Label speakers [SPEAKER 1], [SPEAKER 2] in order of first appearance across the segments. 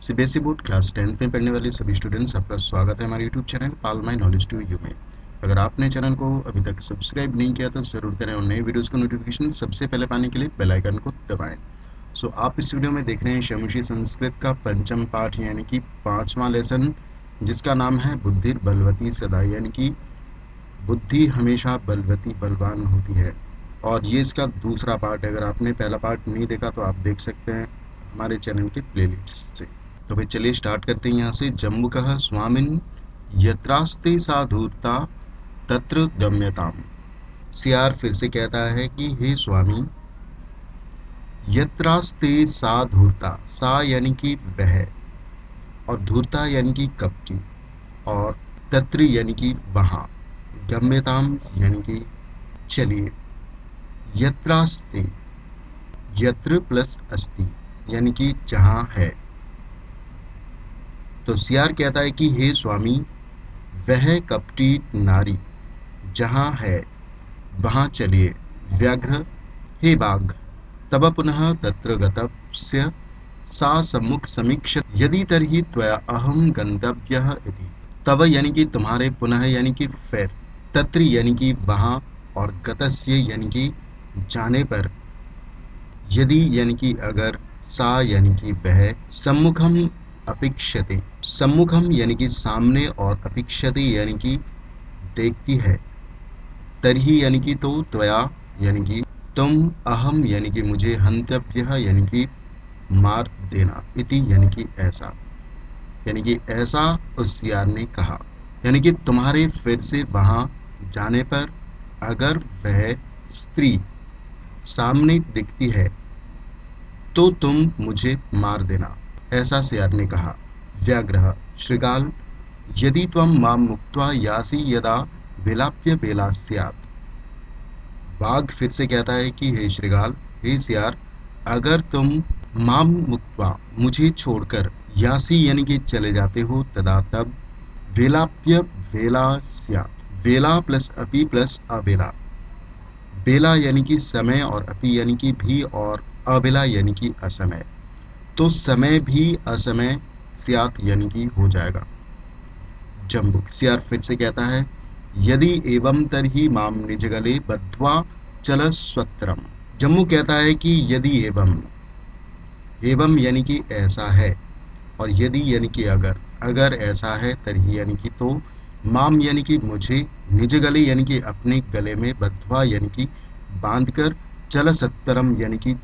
[SPEAKER 1] CBSE board class 10th में पढ़ने वाले सभी स्टूडेंट्स, आपका स्वागत है हमारे YouTube channel pal my knowledge to you में। अगर आपने चैनल को अभी तक सब्सक्राइब नहीं किया तो ज़रूर करें और नए वीडियोस को नोटिफिकेशन सबसे पहले पाने के लिए बेल आइकन को दबाएं। सो आप इस वीडियो में देख रहे हैं शमुशी संस्कृत का पंचम पाठ यानी कि 5वां लेसन, जिसका नाम है बुद्धि बलवती सदा, यानी कि बुद्धि हमेशा बलवती बलवान होती है। और ये इसका दूसरा पार्ट है। अगर आपने पहला पार्ट नहीं देखा तो आप देख सकते हैं हमारे चैनल के प्लेलिस्ट से। तो भाई चलिए स्टार्ट करते हैं यहाँ से। जम्बुकः स्वामिन् यत्रास्ते सा धूर्ता तत्र गम्यताम। सियार फिर से कहता है कि हे स्वामी, यत्रास्ते सा धूर्ता, सा यानी कि वह, और धूर्ता यानी कि कपटी, और तत्र यानी कि वहाँ, गम्यताम यानी कि चलिए। यत्रास्ते, यत्र प्लस अस्ति यानी कि जहाँ है। तो सियार कहता है कि हे स्वामी, वह कपटी नारी जहाँ है वहाँ चलिए। व्याघ्र, हे बाघ, तब पुनः तत्र गतस्य सा सम्मुख समीक्ष यदि तर्हि त्वया अहम गंतव्यः इति। तब यानी कि तुम्हारे, पुनः यानी कि फिर, तत्र यानी कि वहाँ, और गतस्य यानी कि जाने पर, यदि यानी कि अगर, सा यानी कि वह, सम्मुखम अपेक्षते, सम्मुखम यानी कि सामने, और अपेक्षते यानी कि देखती है, तरही यानी कि तो, त्वया यानी कि तुम, अहम यानी कि मुझे, हंतव्यः यानी कि मार देना, इति यानी कि ऐसा, यानी कि ऐसा उस सियार ने कहा। यानी कि तुम्हारे फिर से वहां जाने पर अगर वह स्त्री सामने दिखती है तो तुम मुझे मार देना, ऐसा सियार ने कहा। व्याघ्रः, शृगाल, यदि त्वं मां मुक्त्वा यासि यदा विलाप्य बेला स्यात्। बाघ फिर से कहता है कि हे शृगाल, हे सियार, अगर तुम माम मुक्त्वा मुझे छोड़कर, यासी यानी कि चले जाते हो, तदा तब, वेलाप्य वेला स्यात्, वेला प्लस अपि प्लस अबेला, बेला यानी कि समय, और अपि यानी कि भी, और अबेला यानी कि असमय, तो समय भी असमय स्यात् यानी कि हो जाएगा। जम्बुक, सियार फिर से कहता है, यदि एवं तरही माम निज गले बद्ध्वा चल स्वत्रम। जम्मू कहता है कि यदि एवं, एवं यानी कि ऐसा है, और यदि यानी कि अगर, अगर ऐसा है, तरही यानी कि तो, माम यानी कि मुझे, निज गले यानी कि अपने गले में, बद्ध्वा यानी कि बांधकर, चल सत्तरम यानी कि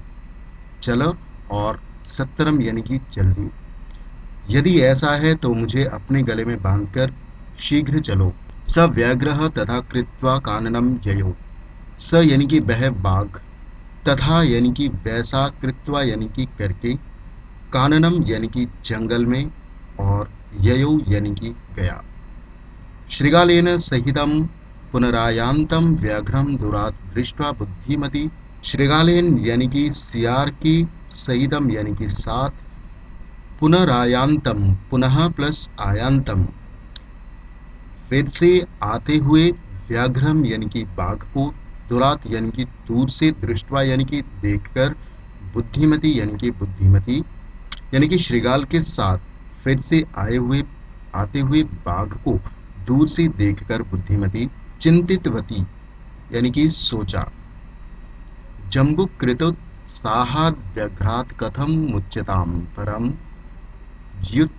[SPEAKER 1] चल, और सत्तरम यानी कि जल्दी, यदि ऐसा है तो मुझे अपने गले में बांधकर शीघ्र चलो। स व्याघ्रः तथा कृत्वा काननम ययो, स यानी कि वह बाघ, तथा यानी कि वैसा, कृत्वा यानी कि करके, काननम यानी कि जंगल में, और ययो यानी कि गया। श्रृगालेन सहितम पुनरायान्तम व्याघ्रम दुरात दृष्ट्वा बुद्धिमती। श्रृगालेन यानी कि सियार की, सहितम यानी कि साथ, पुनरायांतम पुनः प्लस आयांतम फिर से आते हुए, व्याघ्रम यानी कि बाघ को, दुरात यानी कि दूर से, दृष्टवा यानी कि देखकर, बुद्धिमती यानी कि बुद्धिमती, यानी कि श्रृगाल के साथ फिर से आते हुए बाघ को दूर से देखकर बुद्धिमती, चिंतितवती यानी कि सोचा। जम्बुक कृतोत्साहाद् व्याघ्रात् कथम मुच्यताम परम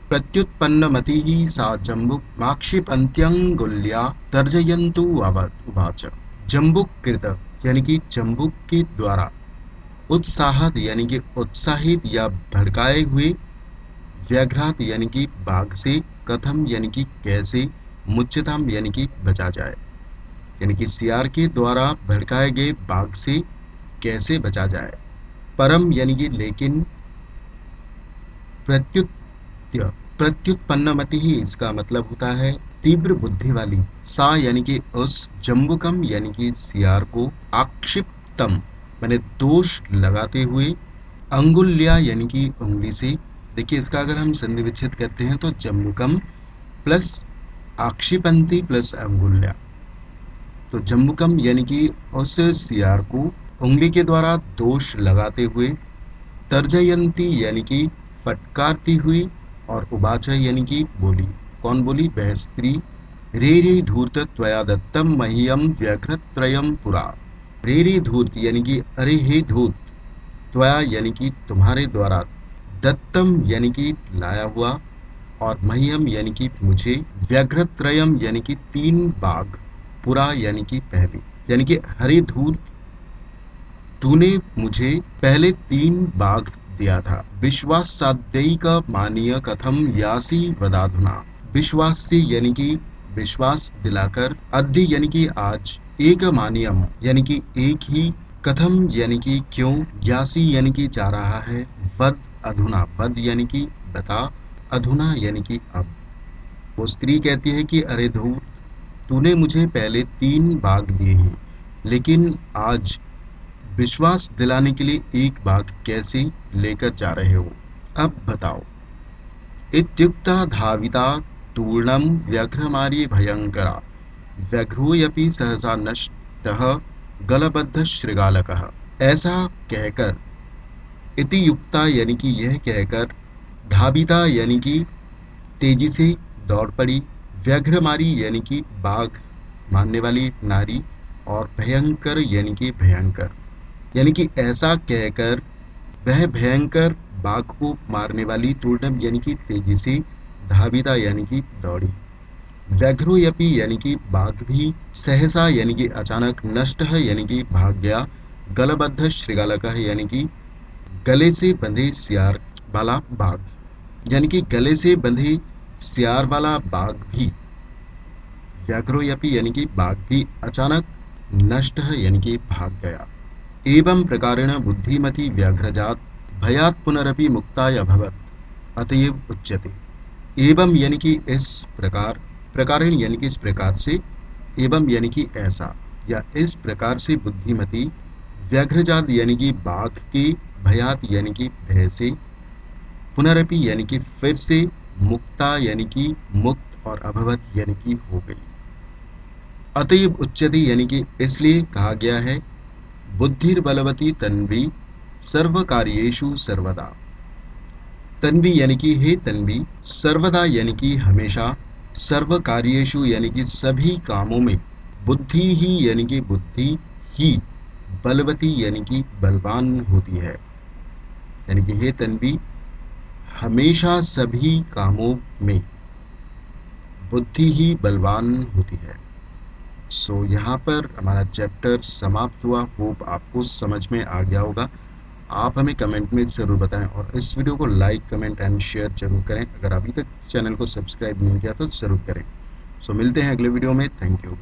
[SPEAKER 1] प्रत्युत्पन्नमतिः सा जम्बुक्माक्षिपन्त्यङ्गुल्या तर्जयन्तु उवाच। जम्बुक कृत यानी कि जम्बुक के द्वारा, उत्साहत यानी कि उत्साहित या भड़काए हुए, व्याघ्रात यानी कि बाघ से, कथम यानी कि कैसे, मुच्यताम यानी कि बचा जाए, यानी कि सियार के द्वारा भड़काए गए बाघ से कैसे बचा जाए। परम यानी कि लेकिन, प्रत्युत प्रत्युत्पन्नमति ही इसका मतलब होता है तीव्र बुद्धि वाली। सा यानी कि उस, जम्बुकम यानी कि सियार को, आक्षिप्तम मैंने दोष लगाते हुए, अंगुल्या यानी कि उंगली से। देखिए इसका अगर हम संधि विच्छेद करते हैं तो जम्बुकम प्लस आक्षिपंती प्लस अंगुल्या, तो जम्बुकम यानी कि उस सियार को उंगली के द्वारा दोष लगाते हुए, तर्जयंती यानी कि फटकारती हुई, और उवाच यानी कि बोली। कौन बोली? वह स्त्री। रे रे धूर्त त्वया दत्तम मह्यम व्यघ्रत्रयम पुरा। रे रे धूर्त यानी कि अरे हे धूर्त, त्वया यानी कि तुम्हारे द्वारा, दत्तम यानी कि लाया हुआ, और मह्यम यानी कि मुझे, व्यघ्रत्रयम यानी कि 3 बाघ, पुरा यानी कि पहले, यानी कि हरे धूर्त, तूने मुझे पहले 3 बाघ दिया था। विश्वास साध्यई का मानीय कथम यासी वदाधुना। विश्वास से यानी कि विश्वास दिलाकर, अद्य यानी कि आज, एक मानियम यानी कि एक ही, कथम यानी कि क्यों, यासी यानी कि जा रहा है, वद अधुना, वद यानी कि बता, अधुना यानी कि अब। वो स्त्री कहती है कि अरे धूर्त, तूने मुझे पहले 3 बाघ दिए हैं, लेकिन आज विश्वास दिलाने के लिए एक बाघ कैसे लेकर जा रहे हो, अब बताओ। इत्युक्ता धाविता तूर्णम व्यघ्रमारी भयंकरा, व्यघ्रोऽपि सहसा नष्टः गलबद्ध शृगालकः। ऐसा कहकर, इति युक्ता यानी कि यह कहकर, धाविता यानी कि तेजी से दौड़ पड़ी, व्यघ्रमारी यानी कि बाघ मारने वाली नारी, और भयंकर यानी कि भयंकर, यानी कि ऐसा कहकर वह भयंकर बाघ को मारने वाली तूर्णम यानी कि तेजी से, धाविता यानी कि दौड़ी, व्याघ्रोयपि यानी कि बाघ भी, सहसा यानी कि अचानक, नष्ट यानी कि भाग गया, गलबद्ध श्रृगालक यानी कि गले से बंधे सियार वाला बाघ, यानी कि गले से बंधे सियार वाला बाघ भी, व्याघ्रोयपि यानी कि बाघ भी अचानक, नष्ट यानी कि भाग गया। एवं प्रकारेण बुद्धिमती व्याघ्रजात भयात् पुनरपि मुक्ताय अभवत् अतएव उच्यते। एवं यानी कि इस प्रकार, प्रकारेण यानी कि इस प्रकार से, एवं यानी कि ऐसा, या इस प्रकार से बुद्धिमती, व्याघ्रजात यानी कि बाघ के, भयात यानी कि भय से, पुनरपि यानी कि फिर से, मुक्ता यानी कि मुक्त, और अभवत यानी कि हो गई। अतएव उच्यते यानी कि इसलिए कहा गया है, बुद्धिर्बलवती तन्वी सर्व कार्येषु सर्वदा। तन्वी यानी कि हे तन्वी, सर्वदा यानी कि हमेशा, सर्व कार्येषु यानी कि सभी कामों में, बुद्धि ही यानी कि बुद्धि ही, बलवती यानी कि बलवान होती है, यानी कि हे तन्वी, हमेशा सभी कामों में बुद्धि ही बलवान होती है। सो यहाँ पर हमारा चैप्टर समाप्त हुआ। होप आपको समझ में आ गया होगा। आप हमें कमेंट में ज़रूर बताएं, और इस वीडियो को लाइक, कमेंट एंड शेयर जरूर करें। अगर अभी तक चैनल को सब्सक्राइब नहीं किया तो ज़रूर करें। सो मिलते हैं अगले वीडियो में। Thank you.